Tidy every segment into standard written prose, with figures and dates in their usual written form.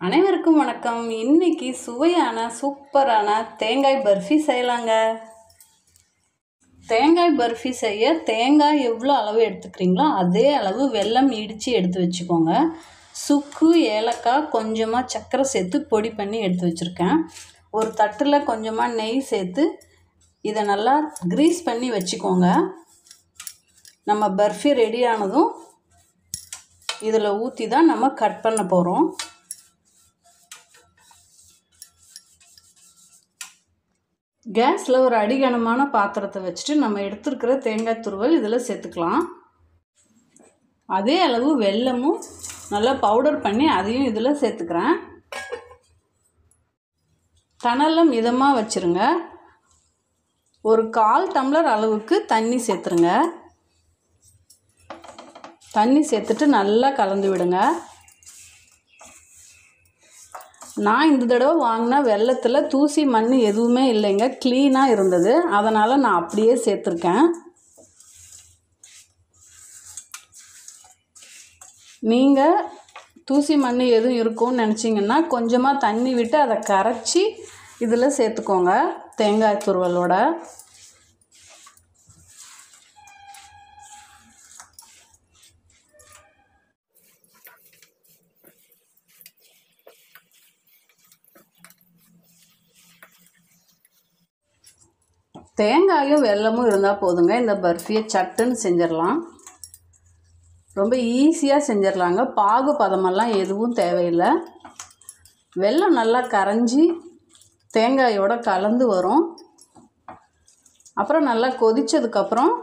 அனைவருக்கும் வணக்கம். இன்னைக்கு சுவையான சூப்பரான தேங்காய் பர்ஃபி செய்யலாங்க. தேங்காய் பர்ஃபி செய்ய தேங்காய் எவ்வளோ அளவு எடுத்துக்கிறீங்களோ அதே அளவு வெல்லம் இடித்து எடுத்து வச்சுக்கோங்க. சுக்கு, ஏலக்காய், கொஞ்சமாக சர்க்கரை சேர்த்து பொடி பண்ணி எடுத்து வச்சுருக்கேன். ஒரு தட்டில் கொஞ்சமாக நெய் சேர்த்து இதை நல்லா கிரீஸ் பண்ணி வச்சுக்கோங்க. நம்ம பர்ஃபி ரெடி ஆனதும் இதில் ஊற்றி தான் நம்ம கட் பண்ண போகிறோம். கேஸில் ஒரு அடிகனமான பாத்திரத்தை வச்சுட்டு நம்ம எடுத்துருக்கிற தேங்காய் துருவல் இதில் சேர்த்துக்கலாம். அதே அளவு வெல்லமும் நல்லா பவுடர் பண்ணி அதையும் இதில் சேர்த்துக்கிறேன். தணலை மிதமாக வச்சுருங்க. ஒரு 1/4 டம்ளர் அளவுக்கு தண்ணி சேர்த்துருங்க. தண்ணி சேர்த்துட்டு நல்லா கலந்து விடுங்க. நான் இந்த தடவை வாங்கின வெல்லத்தில் தூசி மண் எதுவுமே இல்லைங்க, க்ளீனாக இருந்தது. அதனால் நான் அப்படியே சேர்த்துருக்கேன். நீங்கள் தூசி மண் எதுவும் இருக்கும்னு நினச்சிங்கன்னா கொஞ்சமாக தண்ணி விட்டு அதை கரைச்சி இதில் சேர்த்துக்கோங்க தேங்காய் துருவலோட. தேங்காயும் வெல்லமும் இருந்தால் போதுங்க. இந்த பர்ஃபியை சட்டுன்னு செஞ்சிடலாம். ரொம்ப ஈஸியாக செஞ்சிடலாங்க. பாகு பதமெல்லாம் எதுவும் தேவையில்லை. வெல்லம் நல்லா கரைஞ்சி தேங்காயோட கலந்து வரும். அப்புறம் நல்லா கொதித்ததுக்கப்புறம்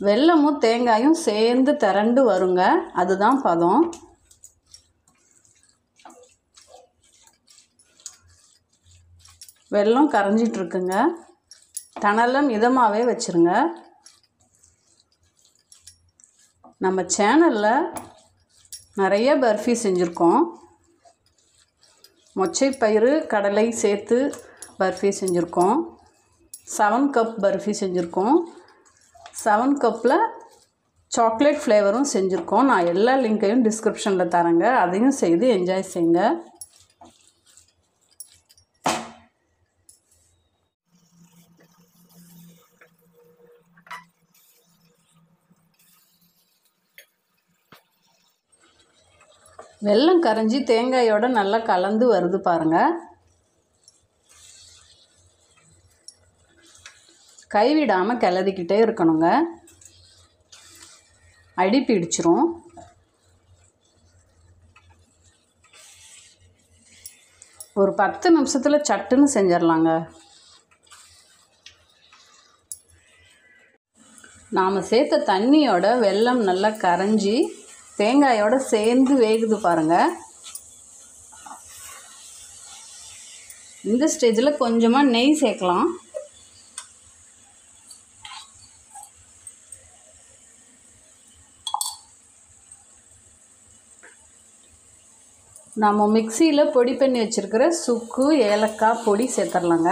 வெல்லமும் தேங்காயும் சேர்ந்து திரண்டு வருங்க. அதுதான் பதம். வெல்லம் கரைஞ்சிட்ருக்குங்க. தணலை மிதமாகவே வச்சுருங்க. நம்ம சேனலில் நிறைய பர்ஃபி செஞ்சுருக்கோம். மொச்சைப்பயிறு கடலை சேர்த்து பர்ஃபி செஞ்சுருக்கோம். 7 கப் பர்ஃபி செஞ்சுருக்கோம். 7 கப்பில் சாக்லேட் ஃப்ளேவரும் செஞ்சுருக்கோம். நான் எல்லா லிங்க்கையும் டிஸ்கிரிப்ஷனில் தரேங்க. அதையும் செய்து என்ஜாய் செய்யுங்க. வெல்லம் கரைஞ்சி தேங்காயோட நல்லா கலந்து வருது பாருங்கள். கைவிடாமல் கிளறிக்கிட்டே இருக்கணுங்க, அடி பிடிச்சிரும். ஒரு 10 நிமிஷத்தில் சட்டுன்னு செஞ்சிடலாங்க. நாம் சேர்த்த தண்ணியோட வெல்லம் நல்லா கரைஞ்சி தேங்காயோட சேர்ந்து வேகுது பாருங்கள். இந்த ஸ்டேஜில் கொஞ்சமாக நெய் சேர்க்கலாம். நம்ம மிக்சியில் பொடி பண்ணி வச்சுருக்கிற சுக்கு, ஏலக்காய் பொடி சேர்த்துடலாங்க.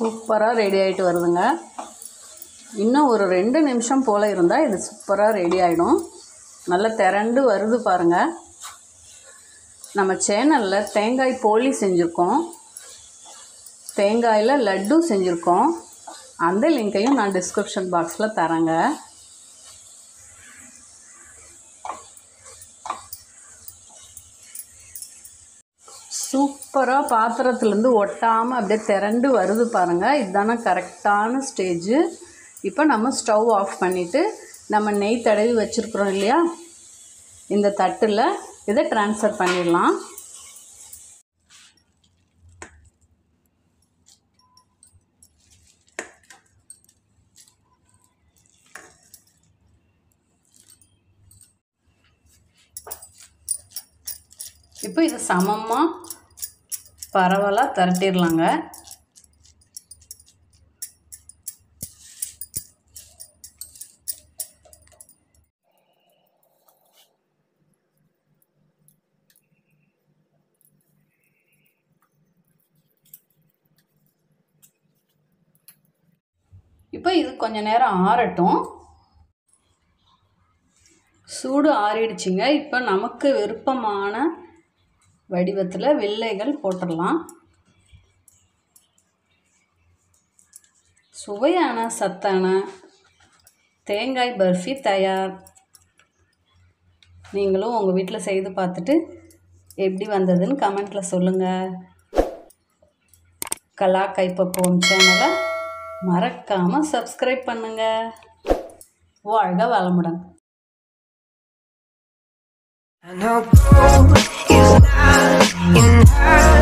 சூப்பராக ரெடி ஆகிட்டு வருதுங்க. இன்னும் ஒரு 2 நிமிஷம் போல் இருந்தால் இது சூப்பராக ரெடி ஆகிடும். நல்லா திரண்டு வருது பாருங்கள். நம்ம சேனலில் தேங்காய் போலி செஞ்சுருக்கோம், தேங்காயில் லட்டு செஞ்சுருக்கோம். அந்த லிங்க்கையும் நான் டிஸ்கிரிப்ஷன் பாக்ஸில் தரேங்க. சூப்பராக பாத்திரத்துலேருந்து ஒட்டாமல் அப்படியே திரண்டு வருது பாருங்கள். இதுதானே கரெக்டான ஸ்டேஜு. இப்போ நம்ம ஸ்டவ் ஆஃப் பண்ணிவிட்டு நம்ம நெய் தடவி வச்சுருக்குறோம் இல்லையா, இந்த தட்டில் இதை ட்ரான்ஸ்ஃபர் பண்ணிடலாம். இப்போ இதை சமமாக பரவலாக திரட்டிடலாங்க. இப்போ இது கொஞ்ச நேரம் ஆறட்டும். சூடு ஆறிடுச்சிங்க. இப்போ நமக்கு விருப்பமான வடிவத்தில் வெள்ளைகள் போட்டுடலாம். சுவையான சத்தான தேங்காய் பர்ஃபி தயார். நீங்களும் உங்கள் வீட்டில் செய்து பார்த்துட்டு எப்படி வந்ததுன்னு கமெண்ட்டில் சொல்லுங்கள். கலா கைப்பக்குவம் சேனலை மறக்காமல் சப்ஸ்கிரைப் பண்ணுங்கள். வாழ்க வளமுடன். I know gold is not enough.